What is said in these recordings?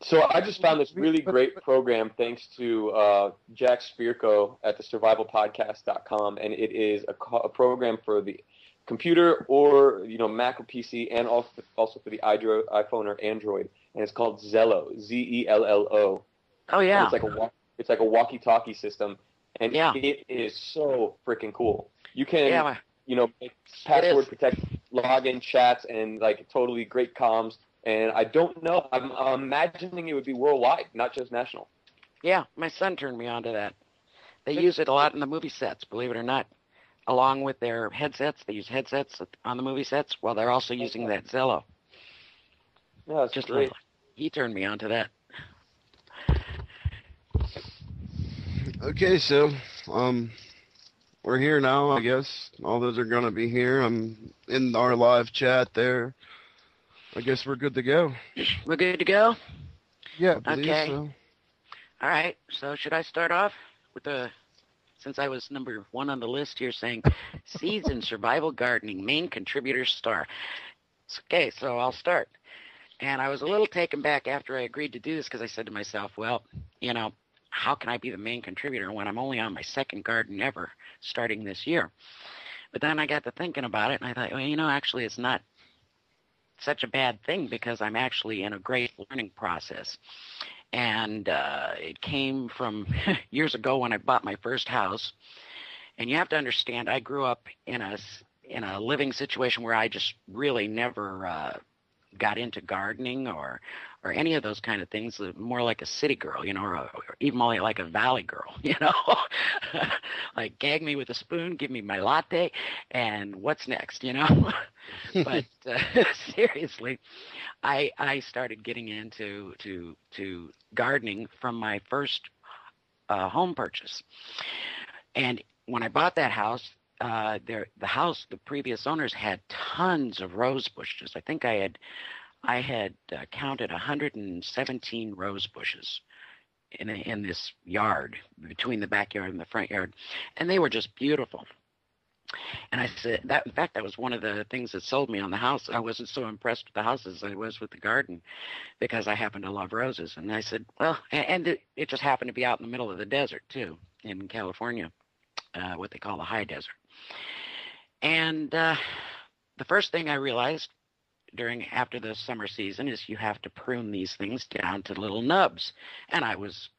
So I just found this really great program thanks to Jack Spirko at the survivalpodcast.com, and it is a program for the computer or Mac or PC, and also for the iPhone or Android, and it's called Zello, Zello. Oh yeah. And it's like a walkie-talkie system, and Yeah. it is so freaking cool. You can make password protect login chats and like totally great comms. And I don't know. I'm imagining it would be worldwide, not just national. Yeah, my son turned me on to that. They use it a lot in the movie sets, believe it or not. Along with their headsets, they use headsets on the movie sets while they're also using that Zello. Yeah, that's just great. He turned me on to that. Okay, so we're here now, I guess. All those are going to be here. I'm in our live chat there. I guess we're good to go. We're good to go? Yeah, I believe so. All right, so should I start off with since I was number 1 on the list here, saying seeds and survival gardening, main contributor star. Okay, so I'll start. And I was a little taken back after I agreed to do this because I said to myself, well, how can I be the main contributor when I'm only on my second garden ever starting this year? But then I got to thinking about it, and I thought, well, actually it's not such a bad thing because I'm actually in a great learning process. And it came from years ago when I bought my first house. And you have to understand, I grew up in a living situation where I just really never got into gardening or any of those kind of things. More like a city girl, or even more like a valley girl, like gag me with a spoon, give me my latte, and what's next, But seriously, I started getting into to gardening from my first home purchase. And when I bought that house, the previous owners had tons of rose bushes. I think I had counted 117 rose bushes in this yard, between the backyard and the front yard, and they were just beautiful. And I said that, in fact, that was one of the things that sold me on the house. I wasn't so impressed with the house as I was with the garden, because I happen to love roses. And I said, well, and it just happened to be out in the middle of the desert too, in California, what they call the high desert. And the first thing I realized after the summer season is you have to prune these things down to little nubs. And I was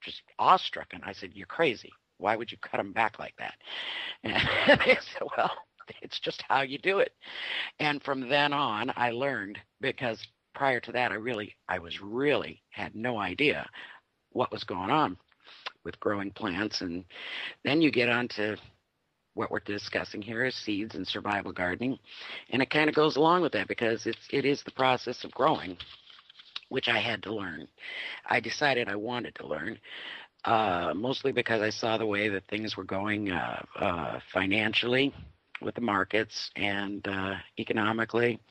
just awestruck, and I said, you're crazy. Why would you cut them back like that? And they said, well, it's just how you do it. And from then on, I learned, because prior to that, I was really had no idea what was going on with growing plants. And then you get on to what we're discussing here is seeds and survival gardening. And it kind of goes along with that, because it is the process of growing, which I had to learn. I decided I wanted to learn. Mostly because I saw the way that things were going financially with the markets and economically.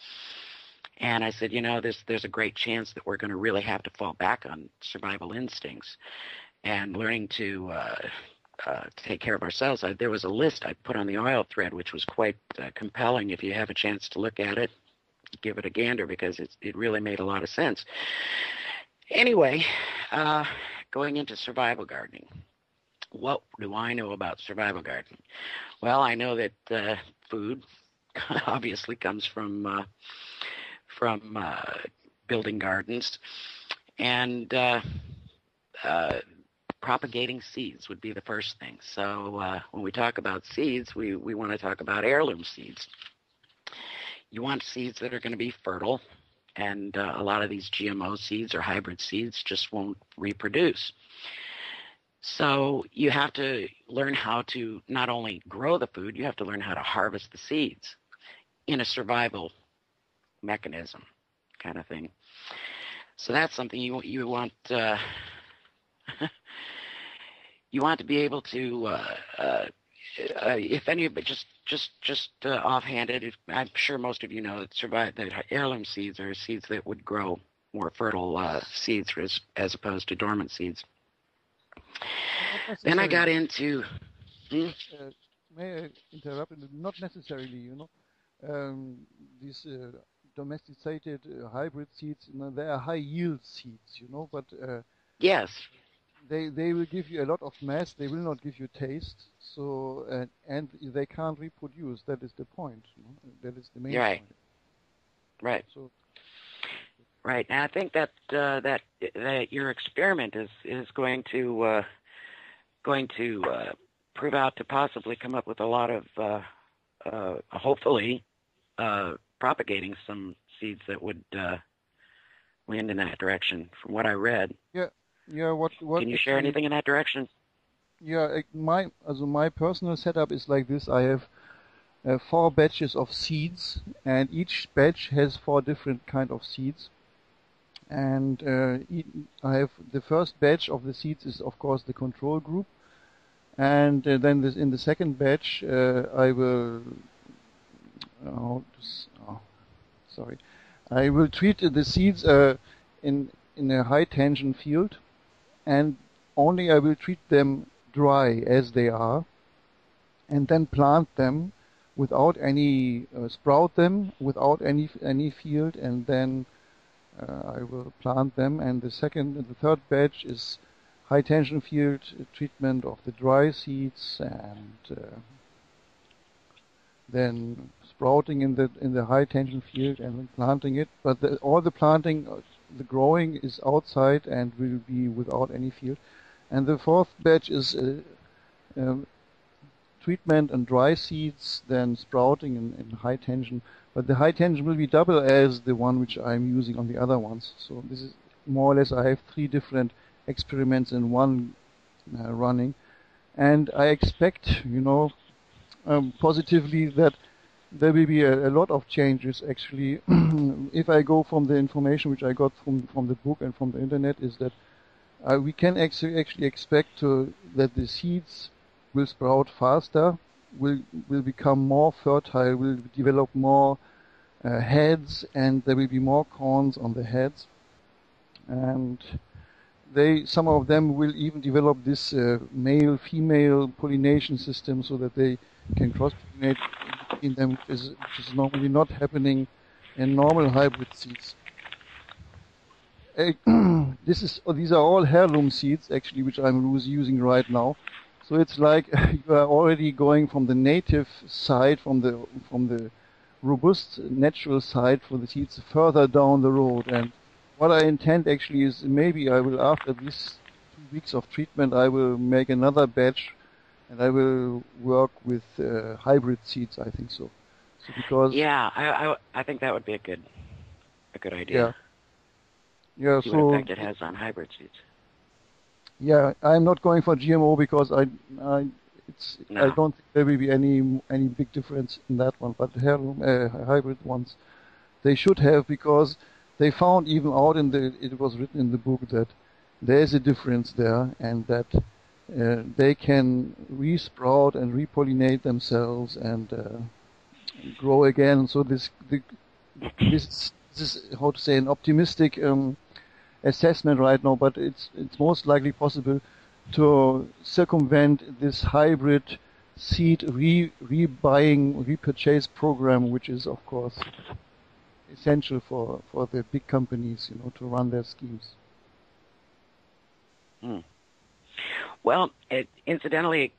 And I said, there's a great chance that we're going to really have to fall back on survival instincts and learning to take care of ourselves. There was a list I put on the oil thread, which was quite compelling. If you have a chance to look at it, give it a gander, because it really made a lot of sense. Anyway, going into survival gardening. What do I know about survival gardening? Well, I know that food obviously comes from building gardens, and propagating seeds would be the first thing. So when we talk about seeds, we want to talk about heirloom seeds. You want seeds that are going to be fertile. And a lot of these GMO seeds or hybrid seeds just won't reproduce. So you have to learn how to not only grow the food, you have to learn how to harvest the seeds in a survival mechanism kind of thing. So that's something you want. You want to be able to, if any, but just offhanded, I'm sure most of you know that heirloom seeds are seeds that would grow more fertile seeds as opposed to dormant seeds. Then I got into... May I interrupt? Not necessarily, these domesticated hybrid seeds, they are high yield seeds, but Yes. they will give you a lot of mass. They will not give you taste. So and they can't reproduce. That is the point. That is the main point. Right. So. Right. And I think that your experiment is going to prove out to possibly come up with a lot of hopefully propagating some seeds that would land in that direction. From what I read. Yeah. What can you share anything in that direction? Yeah. My personal setup is like this. I have 4 batches of seeds, and each batch has 4 different kind of seeds. And I have the first batch of the seeds is of course the control group, and then in the second batch I will I will treat the seeds in a high tension field, and only I will treat them dry as they are, and then plant them without any sprout them without any field, and then I will plant them. And the third batch is high tension field treatment of the dry seeds, and then sprouting in the high tension field and then planting it. But all the planting, the growing is outside and will be without any field. And the fourth batch is treatment and dry seeds, then sprouting in high tension. But the high tension will be double as the one which I'm using on the other ones. So this is more or less, I have 3 different experiments in one running. And I expect, positively that there will be a lot of changes actually. If I go from the information which I got from the book and from the internet, is that we can actually expect that the seeds will sprout faster, will become more fertile, will develop more heads, and there will be more corns on the heads. And some of them will even develop this male-female pollination system so that they can cross-pollinate in them, which is normally not happening in normal hybrid seeds. These are all heirloom seeds actually, which I'm using right now. So it's like you are already going from the native side, from the robust natural side for the seeds further down the road. And what I intend actually is maybe I will, after these 2 weeks of treatment, I will make another batch, and I will work with hybrid seeds. I think so. So because I think that would be a good idea. Yeah. See what effect it has on hybrid seeds. Yeah, I'm not going for GMO because I don't think there will be any big difference in that one. But heirloom hybrid ones, they should have, because they found even out it was written in the book that there is a difference there, and that they can re-sprout and repollinate themselves and grow again. So this is how to say, an optimistic assessment right now, but it's most likely possible to circumvent this hybrid seed repurchase program, which is of course essential for the big companies, to run their schemes. Well,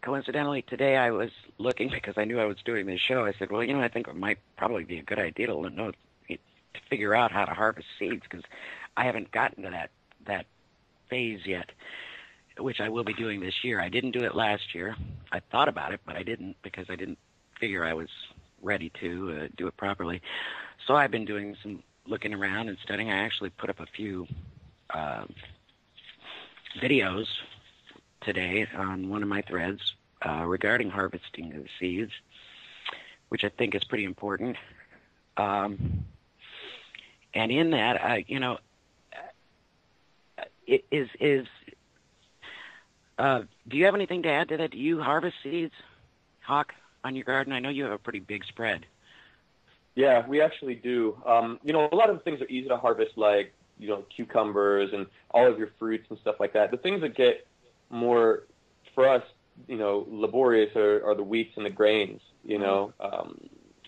coincidentally, today I was looking, because I knew I was doing this show. I said, well, I think it might probably be a good idea to figure out how to harvest seeds, because I haven't gotten to that phase yet, which I will be doing this year. I didn't do it last year. I thought about it, but I didn't, because I didn't figure I was ready to do it properly. So I've been doing some looking around and studying. I actually put up a few videos today on one of my threads regarding harvesting of seeds, which I think is pretty important. And in that, do you have anything to add to that? Do you harvest seeds, Hawk, on your garden? I know you have a pretty big spread. Yeah, we actually do. A lot of things are easy to harvest, like, cucumbers and all of your fruits and stuff like that. The things that get more, for us, laborious are the wheats and the grains,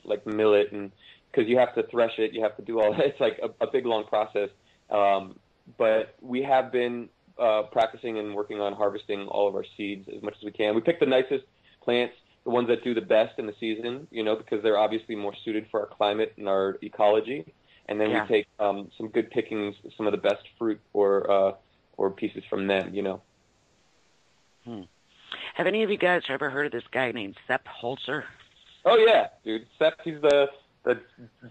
like millet and because you have to thresh it, you have to do all that. It's like a big, long process. But we have been practicing and working on harvesting all of our seeds as much as we can. We pick the nicest plants, the ones that do the best in the season, because they're obviously more suited for our climate and our ecology. And then we take some good pickings, some of the best fruit or pieces from them, Have any of you guys ever heard of this guy named Sepp Holzer? Oh, yeah, dude. Sepp, he's the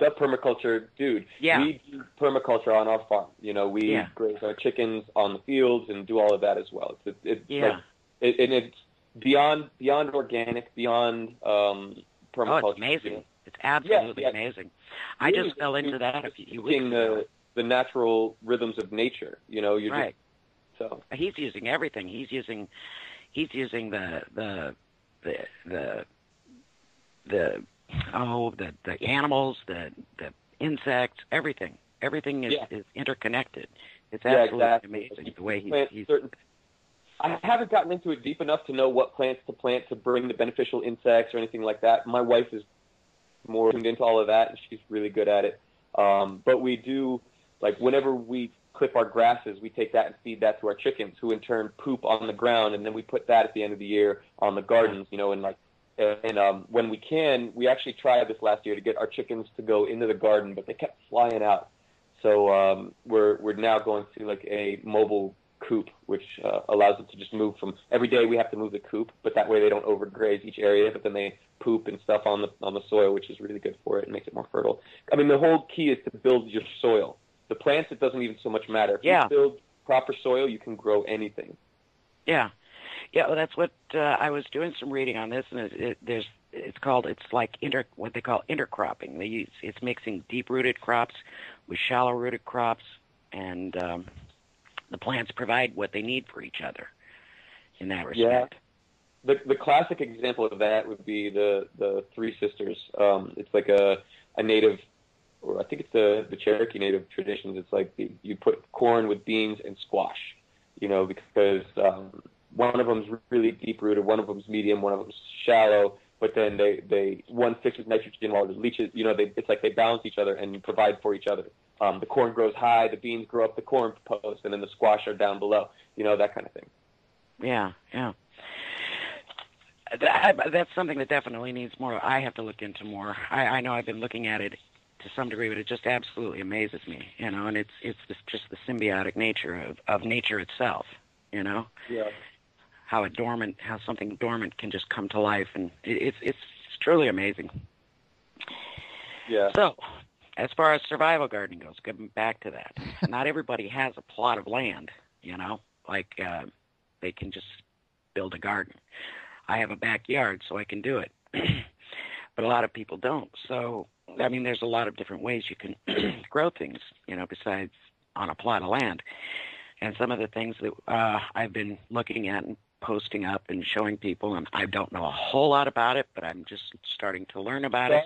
permaculture dude. Yeah. We do permaculture on our farm. We graze our chickens on the fields and do all of that as well. It's beyond organic, beyond permaculture. Oh, it's amazing. It's absolutely amazing. I just fell into that a few weeks ago. The natural rhythms of nature. You're right. So he's using everything. He's using the animals, the insects, everything. Everything is interconnected. It's absolutely amazing the way he's I haven't gotten into it deep enough to know what plants to plant to bring the beneficial insects or anything like that. My wife is more tuned into all of that, and she's really good at it. But we do, like, whenever we clip our grasses, we take that and feed that to our chickens, who in turn poop on the ground, and then we put that at the end of the year on the gardens, and when we can, we actually tried this last year to get our chickens to go into the garden, but they kept flying out. So we're now going to like a mobile coop, which allows it to just move from every day. We have to move the coop, but that way they don't overgraze each area, but then they poop and stuff on the soil, which is really good for it and makes it more fertile. I mean, the whole key is to build your soil. The plants, it doesn't even so much matter. If you build proper soil, you can grow anything. Yeah. Yeah, well, that's what I was doing some reading on this, and it's like what they call intercropping. It's mixing deep-rooted crops with shallow-rooted crops, and the plants provide what they need for each other in that respect. Yeah. The classic example of that would be the Three Sisters. It's like a native, or I think it's the Cherokee Native traditions. It's like you put corn with beans and squash, because one of them's really deep-rooted, one of them's medium, one of them's shallow, but then one fixes nitrogen while the leaches, it's like they balance each other and provide for each other. The corn grows high, the beans grow up the corn post, and then the squash are down below, that kind of thing. Yeah. That's something that definitely needs more. I have to look into more. I know I've been looking at it to some degree, but it just absolutely amazes me, and it's just the symbiotic nature of nature itself, Yeah. How something dormant can just come to life, and it's truly amazing. Yeah. So, as far as survival gardening goes, getting back to that, not everybody has a plot of land, like they can just build a garden. I have a backyard, so I can do it, but a lot of people don't. So, I mean, there's a lot of different ways you can grow things, besides on a plot of land. And some of the things that I've been looking at and posting up and showing people, and I don't know a whole lot about it, but I'm just starting to learn about it.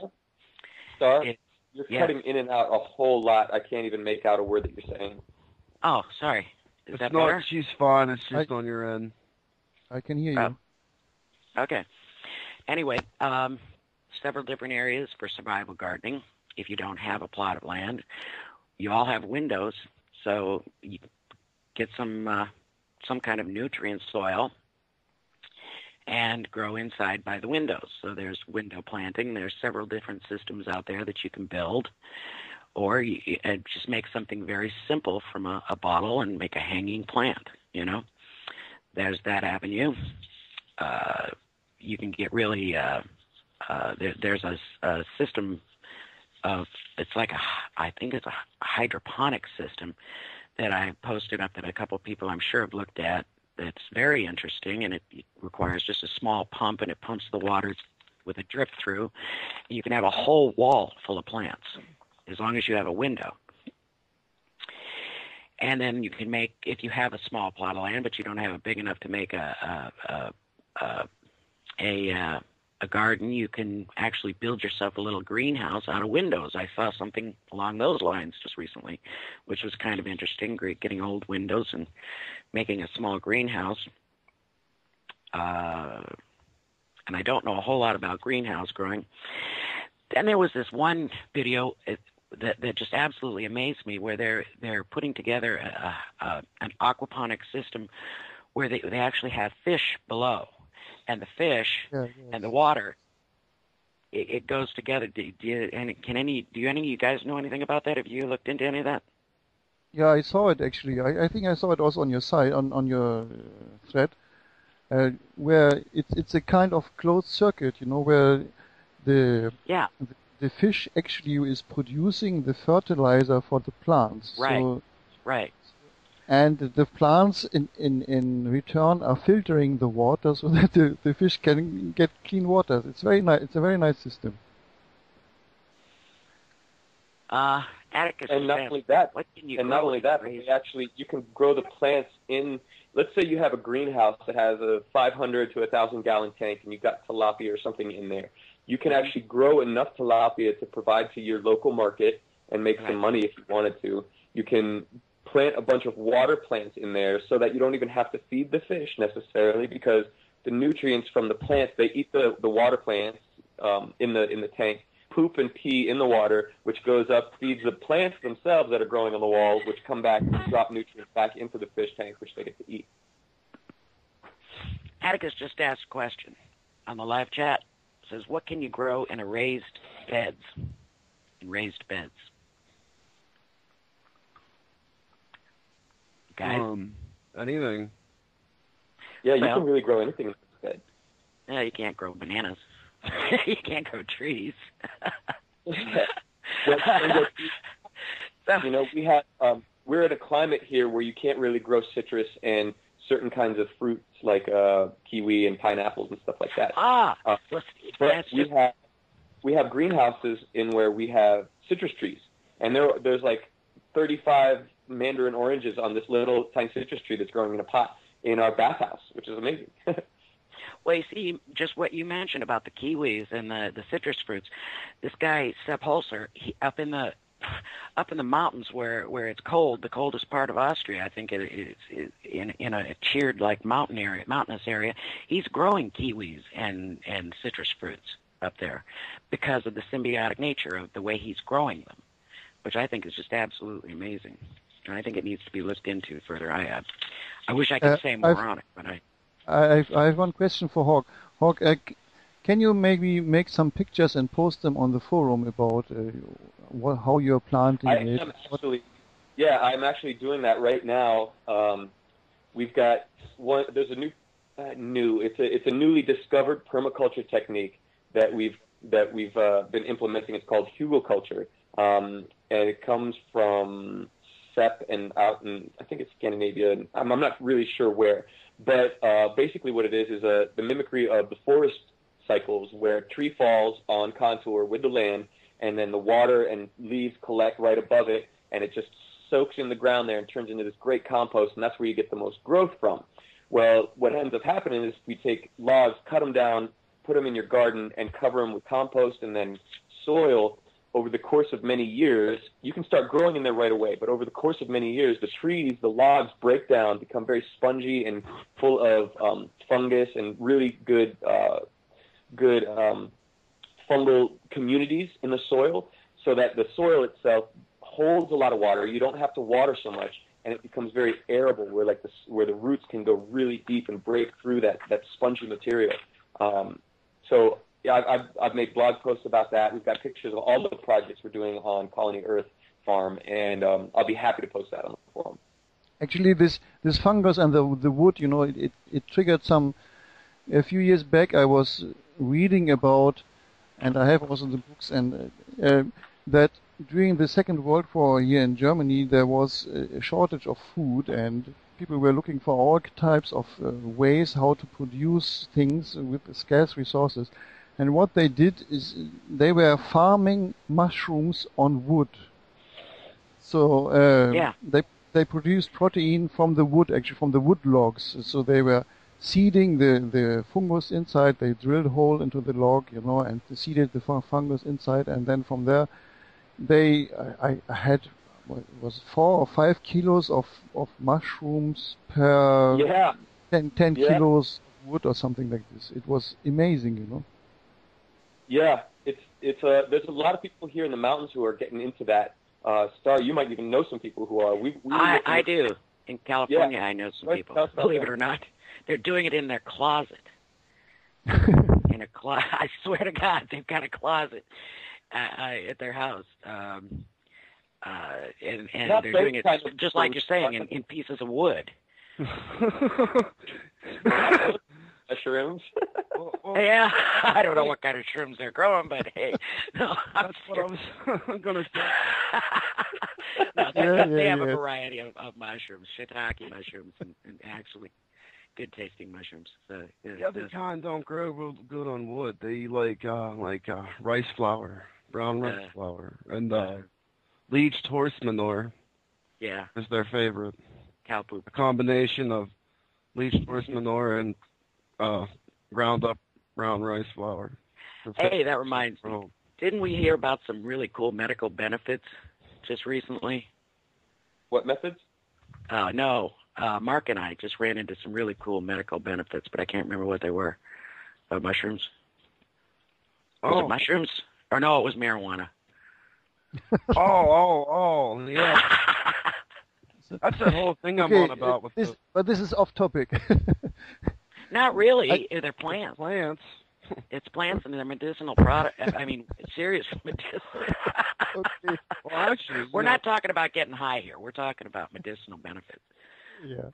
Star, you're cutting in and out a whole lot. I can't even make out a word that you're saying. Oh, sorry. Is that better? She's fine. It's just on your end. I can hear you. Okay. Anyway, several different areas for survival gardening. If you don't have a plot of land, you all have windows, so you get some kind of nutrient soil and grow inside by the windows. So there's window planting. There's several different systems out there that you can build, or you just make something very simple from a bottle and make a hanging plant. There's that avenue. You can get really there's a system of, it's like I think it's a hydroponic system that I posted up that a couple of people I'm sure have looked at. It's very interesting, and it requires just a small pump, and it pumps the water with a drip through. You can have a whole wall full of plants as long as you have a window. And then you can make, if you have a small plot of land, but you don't have it big enough to make a garden, you can actually build yourself a little greenhouse out of windows. I saw something along those lines just recently, which was kind of interesting, getting old windows and making a small greenhouse. And I don't know a whole lot about greenhouse growing. Then there was this one video that just absolutely amazed me, where they're putting together an aquaponic system where they actually have fish below, and the fish and the water, it goes together. Do any of you guys know anything about that? Have you looked into any of that? Yeah, I saw it actually. I think I saw it also on your site, on your thread, where it's a kind of closed circuit, where the fish actually is producing the fertilizer for the plants. Right. So, right. And the plants in return are filtering the water so that the fish can get clean water. It's very nice. It's a very nice system. Atticus, and not only that, you can grow the plants in. Let's say you have a greenhouse that has a 500 to 1,000 gallon tank, and you've got tilapia or something in there. You can actually grow enough tilapia to provide to your local market and make some money if you wanted to. You can plant a bunch of water plants in there so that you don't even have to feed the fish necessarily, because the nutrients from the plants, they eat the water plants in the tank, poop and pee in the water, which goes up, feeds the plants themselves that are growing on the walls, which come back and drop nutrients back into the fish tank, which they get to eat. Atticus just asked a question on the live chat. It says, what can you grow in raised beds? In raised beds. Guys? Anything. Yeah, you can really grow anything in this bed. Yeah, you can't grow bananas. You can't grow trees. We have we're in a climate here where you can't really grow citrus and certain kinds of fruits like kiwi and pineapples and stuff like that. But we have greenhouses in where we have citrus trees, and there's like 35 mandarin oranges on this little tiny citrus tree that's growing in a pot in our bathhouse, which is amazing. Well, you see, just what you mentioned about the kiwis and the citrus fruits. This guy, Sepp Holzer, up in the mountains where it's cold, the coldest part of Austria, I think it's in a cheered like mountainous area. He's growing kiwis and citrus fruits up there because of the symbiotic nature of the way he's growing them, which I think is just absolutely amazing. And I think it needs to be looked into further. I wish I could say more on it, but I have one question for Hawk. Hawk, can you maybe make some pictures and post them on the forum about how you're planting it? I'm actually doing that right now. We've got one. There's a new. It's a newly discovered permaculture technique that we've been implementing. It's called hugelkultur, and it comes from Sepp and out in, I think it's Scandinavia. I'm not really sure where. But basically what it is the mimicry of the forest cycles, where a tree falls on contour with the land, and then the water and leaves collect right above it, and it just soaks in the ground there and turns into this great compost, and that's where you get the most growth from. Well, what ends up happening is we take logs, cut them down, put them in your garden, and cover them with compost and then soil. Over the course of many years, you can start growing in there right away, but over the course of many years, the trees, the logs break down, become very spongy and full of fungus and really good fungal communities in the soil, so that the soil itself holds a lot of water. You don't have to water so much, and it becomes very arable, where the roots can go really deep and break through that spongy material. I've made blog posts about that. We've got pictures of all the projects we're doing on Colony Earth Farm, and I'll be happy to post that on the forum. Actually, this fungus and the wood, it triggered a few years back. I was reading about, and I have also the books, and that during the Second World War here in Germany, there was a shortage of food, and people were looking for all types of ways how to produce things with scarce resources. And what they did is they were farming mushrooms on wood. So they produced protein from the wood, actually from the wood logs. So they were seeding the fungus inside. They drilled a hole into the log, and seeded the fungus inside. And then from there, I had, what was it, 4 or 5 kilos of mushrooms per 10 kilos of wood or something like this. It was amazing, Yeah, there's a lot of people here in the mountains who are getting into that. Star, you might even know some people who are. I do. In California, I know some people. Believe it or not, they're doing it in their closet. In a closet. I swear to God, they've got a closet at their house. And they're doing it just like you're saying, in pieces of wood. Shrooms. Yeah, I don't know what kind of shrooms they're growing, but hey, no, that's what I was going to say. No, they have a variety of mushrooms, shiitake mushrooms, and actually good tasting mushrooms. So, the other kind don't grow real good on wood. They like rice flour, brown rice flour, and bleached horse manure. Yeah, is their favorite. Cow poop. A combination of bleached horse manure and ground up brown rice flour. Hey, that reminds me. Didn't we hear about some really cool medical benefits just recently? What methods? No. Mark and I just ran into some really cool medical benefits, but I can't remember what they were. Mushrooms? Was it mushrooms? Or no, it was marijuana. Yeah. That's the whole thing I'm on about. But this is off topic. Not really. They're plants. Plants. It's plants and they're medicinal product. I mean, serious medicinal. Okay. Well, actually, we're not talking about getting high here. We're talking about medicinal benefits. Yeah.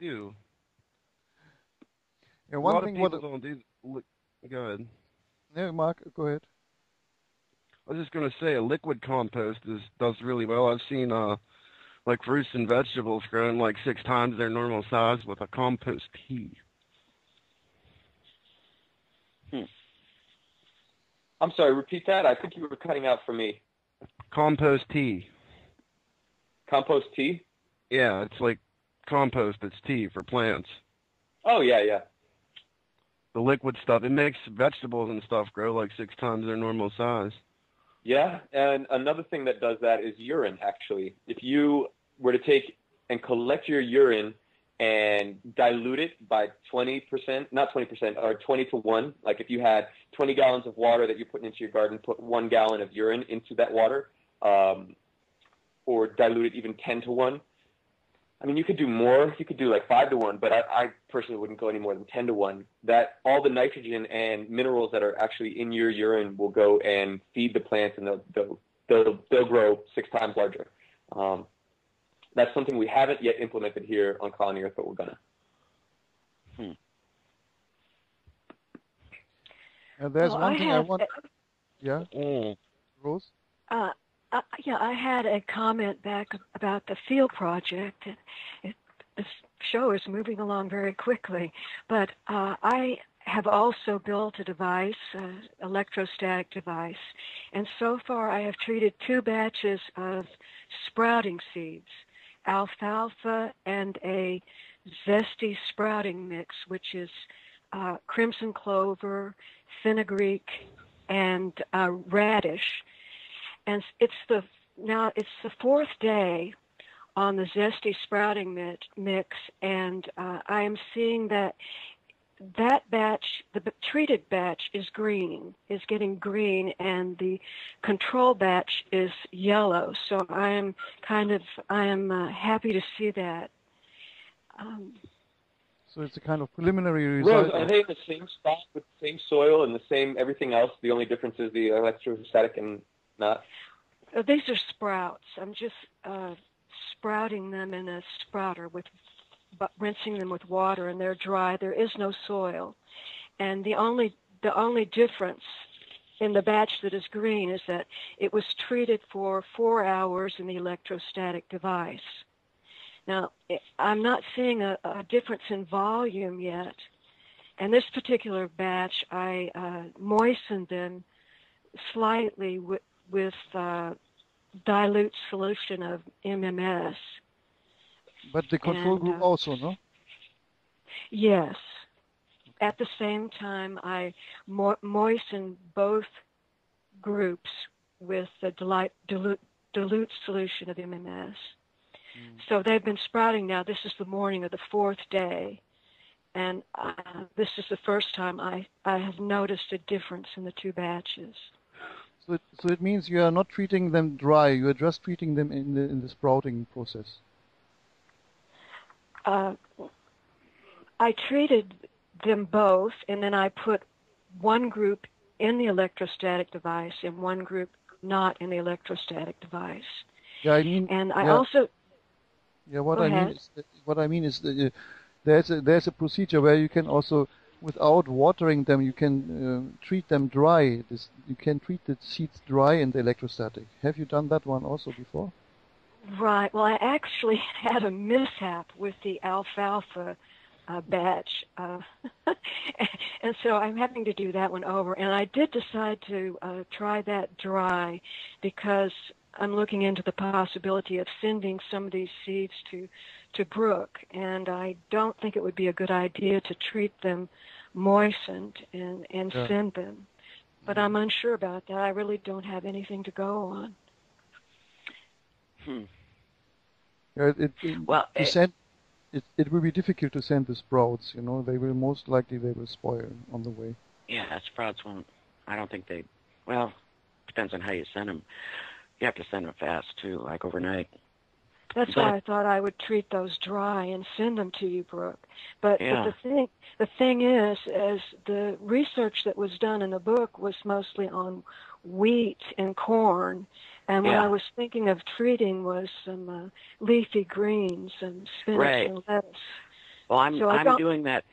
You. Yeah, one thing. Don't do. Go ahead. No, Mark, go ahead. I was just going to say a liquid compost does really well. I've seen like fruits and vegetables growing like 6 times their normal size with a compost tea. I'm sorry, repeat that? I think you were cutting out for me. Compost tea. Compost tea? Yeah, it's like compost. It's tea for plants. Oh, yeah. The liquid stuff. It makes vegetables and stuff grow like 6 times their normal size. Yeah, and another thing that does that is urine, actually. If you were to take and collect your urine and dilute it by 20%, not 20%, or 20 to 1, like if you had 20 gallons of water that you're putting into your garden, put 1 gallon of urine into that water, or dilute it even 10 to 1. I mean, you could do more. You could do like 5 to 1, but I personally wouldn't go any more than 10 to 1. That all the nitrogen and minerals that are actually in your urine will go and feed the plants, and they'll grow 6 times larger. That's something we haven't yet implemented here on Colony Earth, but we're gonna. There's one thing I want. Yeah. Rose. Yeah, I had a comment back about the field project. The show is moving along very quickly, but I have also built a device, an electrostatic device, and so far I have treated 2 batches of sprouting seeds, alfalfa and a zesty sprouting mix, which is crimson clover, fenugreek, and radish. And it's the 4th day on the zesty sprouting mix, and I am seeing that batch, the treated batch, is getting green, and the control batch is yellow. So I am happy to see that. So it's a kind of preliminary result. Rose, are they in the same spot with the same soil and the same everything else? The only difference is the electrostatic and not? These are sprouts. I'm just sprouting them in a sprouter rinsing them with water, and they're dry. There is no soil, and the only difference in the batch that is green is that it was treated for 4 hours in the electrostatic device. Now, I'm not seeing a difference in volume yet. And this particular batch, I moistened them slightly with dilute solution of MMS. But the control group also, no? Yes. At the same time, I moistened both groups with the dilute solution of MMS. So they've been sprouting now. This is the morning of the 4th day. and this is the first time I have noticed a difference in the two batches. So it means you are not treating them dry. You are just treating them in the sprouting process. I treated them both, and then I put one group in the electrostatic device and one group not in the electrostatic device. Yeah, I mean. And I also. Yeah, what I mean is that there's a procedure where you can also, without watering them, you can treat them dry. You can treat the seeds dry in the electrostatic. Have you done that one also before? Right. Well, I actually had a mishap with the alfalfa batch, and so I'm having to do that one over. And I did decide to try that dry because I'm looking into the possibility of sending some of these seeds to Brooke, and I don't think it would be a good idea to treat them moistened and send them. But I'm unsure about that. I really don't have anything to go on. Yeah, it will be difficult to send the sprouts. They will most likely spoil on the way. Yeah, sprouts won't. I don't think they. Well, depends on how you send them. You have to send them fast too, like overnight. That's why I thought I would treat those dry and send them to you, Brooke. But the thing is the research that was done in the book was mostly on wheat and corn, and what I was thinking of treating was some leafy greens and spinach and lettuce. Well, I'm doing that.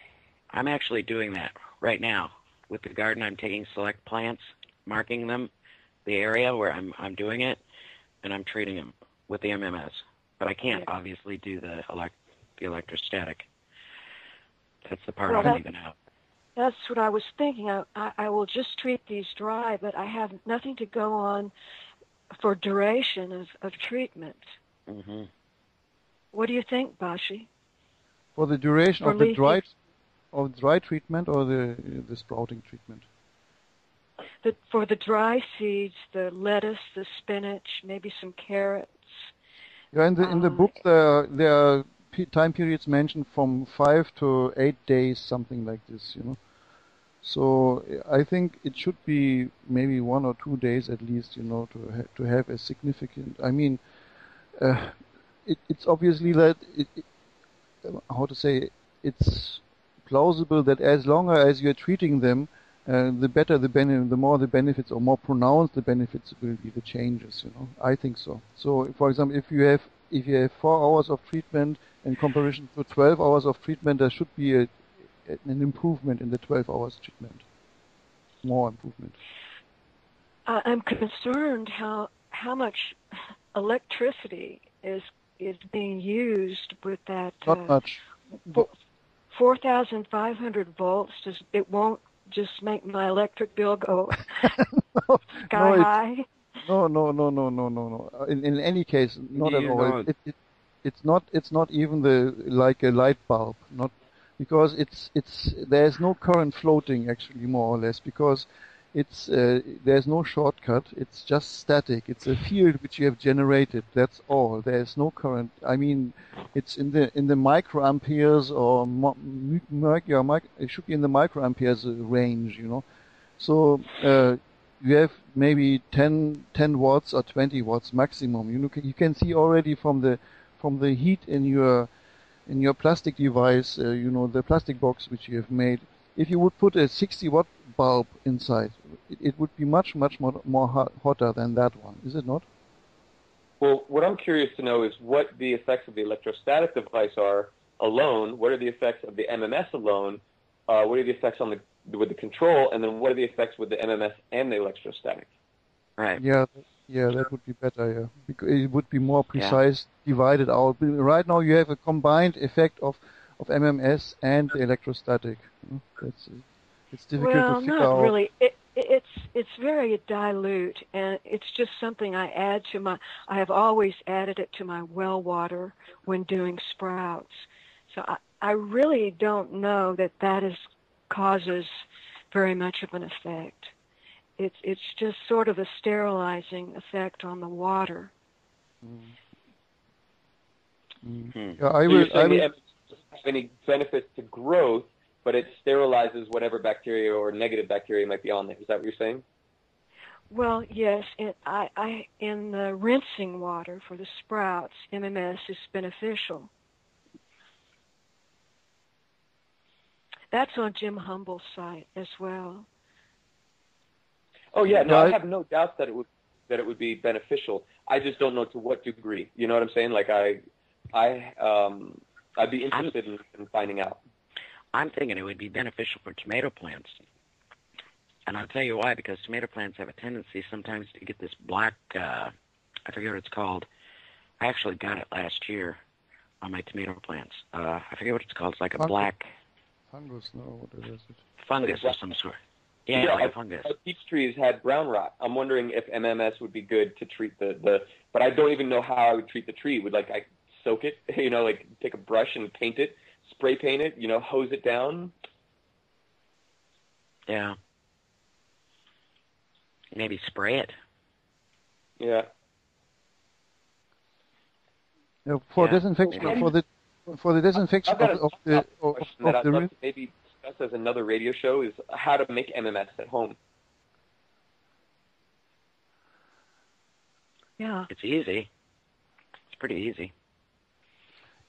I'm actually doing that right now with the garden. I'm taking select plants, marking them, the area where I'm doing it, and I'm treating them with the MMS. But I can't obviously do the electrostatic. That's the part I'm leaving out. That's what I was thinking. I will just treat these dry, but I have nothing to go on for duration of treatment. Mm-hmm. What do you think, Bashi? For the duration of the dry treatment or the sprouting treatment? For the dry seeds, the lettuce, the spinach, maybe some carrots. Yeah, in the book there are time periods mentioned from 5 to 8 days, something like this, So I think it should be maybe 1 or 2 days at least, to have a significant. I mean, it's obviously that it's plausible that as longer as you're treating them, the better the more the benefits, or more pronounced the benefits will be, the changes. I think so. So, for example, if you have 4 hours of treatment in comparison to 12 hours of treatment, there should be an improvement in the 12 hours treatment. More improvement. I'm concerned how much electricity is being used with that. Not much. 4,500 volts. It won't just make my electric bill go sky high? No. In any case, not at all. It's not even like a light bulb. Not because there's no current floating, actually, more or less, because there's no shortcut. It's just static. It's a field which you have generated. That's all. There's no current. I mean, it's in the microamperes or it should be in the microamperes range. So you have maybe 10 watts or 20 watts maximum. You can see already from the heat in your plastic device, the plastic box which you have made. If you would put a 60 watt bulb inside, it would be much more hotter than that one, is it not? Well, what I'm curious to know is what the effects of the electrostatic device are alone. What are the effects of the MMS alone? What are the effects with the control? And then what are the effects with the MMS and the electrostatic? Right. Yeah, that would be better. Yeah, because it would be more precise, divided out. Right now, you have a combined effect of MMS and the electrostatic. It's difficult to figure out. Well, not really. It's very dilute, and it's just something I add to I have always added it to my well water when doing sprouts. So I really don't know that causes very much of an effect. It's just sort of a sterilizing effect on the water. Yeah, I will. have any benefits to growth, but it sterilizes whatever bacteria or negative bacteria might be on there. Is that what you're saying? Well, yes. In the rinsing water for the sprouts, MMS is beneficial. That's on Jim Humble's site as well. Oh yeah, no, I have no doubt that it would be beneficial. I just don't know to what degree. You know what I'm saying? Like I'd be interested in finding out. I'm thinking it would be beneficial for tomato plants. And I'll tell you why, because tomato plants have a tendency sometimes to get this black, I forget what it's called. I actually got it last year on my tomato plants. I forget what it's called. It's like a black... Fungus, no, what is it? Fungus of some sort. Yeah, like a fungus. Peach trees had brown rot. I'm wondering if MMS would be good to treat the but I don't even know how I would treat the tree. Would I soak it, like take a brush and paint it, spray paint it, hose it down? Yeah. Maybe spray it. Yeah. Disinfection, for the disinfection of the room. Maybe discuss as another radio show is how to make MMS at home. Yeah. It's easy. It's pretty easy.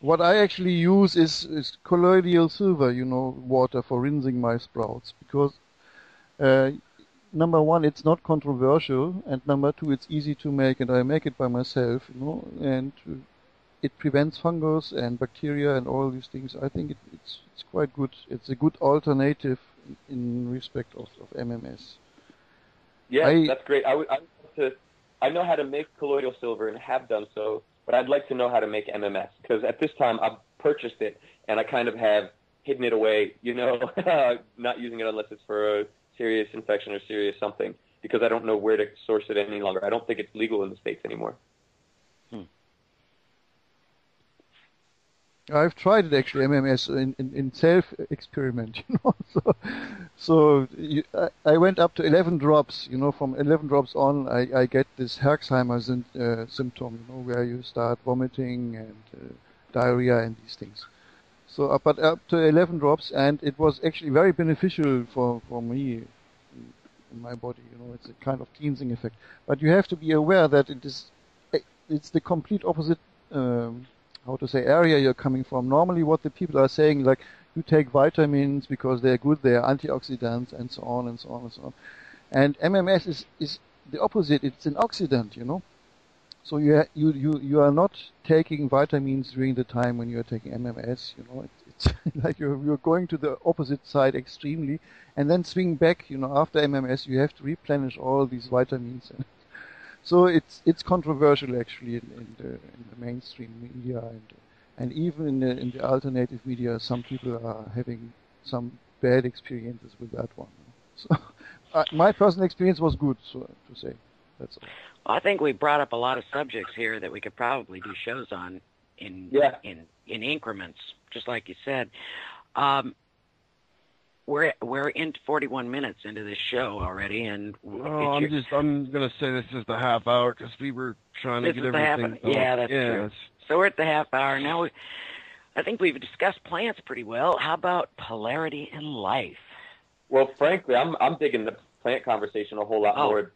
What I actually use is colloidal silver, water for rinsing my sprouts, because number one, it's not controversial, and number two, it's easy to make, and I make it by myself, and it prevents fungus and bacteria and all these things. I think it's quite good. It's a good alternative in respect of MMS. Yeah, that's great. I know how to make colloidal silver and have done so, but I'd like to know how to make MMS, because at this time I've purchased it and I kind of have hidden it away, not using it unless it's for a serious infection or serious something, because I don't know where to source it any longer. I don't think it's legal in the States anymore. I've tried it actually, MMS, in self-experiment, So I went up to 11 drops, from 11 drops on, I get this Herxheimer symptom, where you start vomiting and diarrhea and these things. So, but up to 11 drops, and it was actually very beneficial for me in my body, it's a kind of cleansing effect. But you have to be aware that it's the complete opposite, area you're coming from. Normally what the people are saying, like, you take vitamins because they're good, they're antioxidants, and so on and so on and so on. And MMS is the opposite. It's an oxidant, So you are not taking vitamins during the time when you are taking MMS, It's like you're going to the opposite side extremely, and then swing back, after MMS you have to replenish all these vitamins. So it's controversial actually in the mainstream media and even in the alternative media. Some people are having some bad experiences with that one. So my personal experience was good, so to say. That's all. Well, I think we brought up a lot of subjects here that we could probably do shows on in increments, just like you said. We're into 41 minutes into this show already, and I'm gonna say this is the half hour because we were trying to get everything. That's true. So we're at the half hour now. I think we've discussed plants pretty well. How about polarity in life? Well, frankly, I'm digging the plant conversation a whole lot more.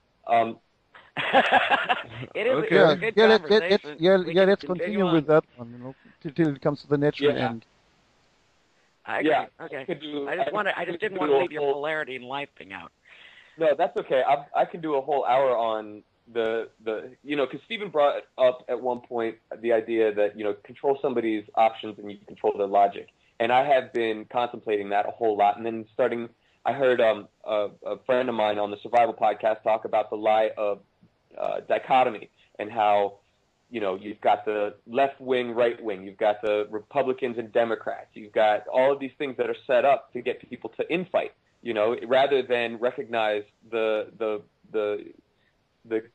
It is a good conversation. Let's continue with that one, till it comes to the natural end. I agree. Okay. I just didn't want to leave your polarity in life thing out. No, that's okay. I can do a whole hour on because Stephen brought up at one point the idea that, control somebody's options and you control their logic. And I have been contemplating that a whole lot. And then I heard a friend of mine on the Survival Podcast talk about the lie of dichotomy and how, you've got the left wing, right wing, you've got the Republicans and Democrats, you've got all of these things that are set up to get people to infight, rather than recognize the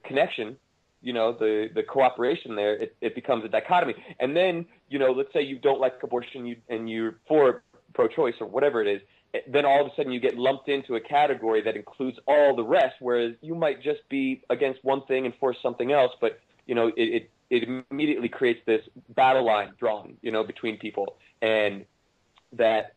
connection, the cooperation there. It becomes a dichotomy. And then, let's say you don't like abortion and you're for pro-choice or whatever it is, then all of a sudden you get lumped into a category that includes all the rest, whereas you might just be against one thing and for something else, but, it immediately creates this battle line drawn, between people. And that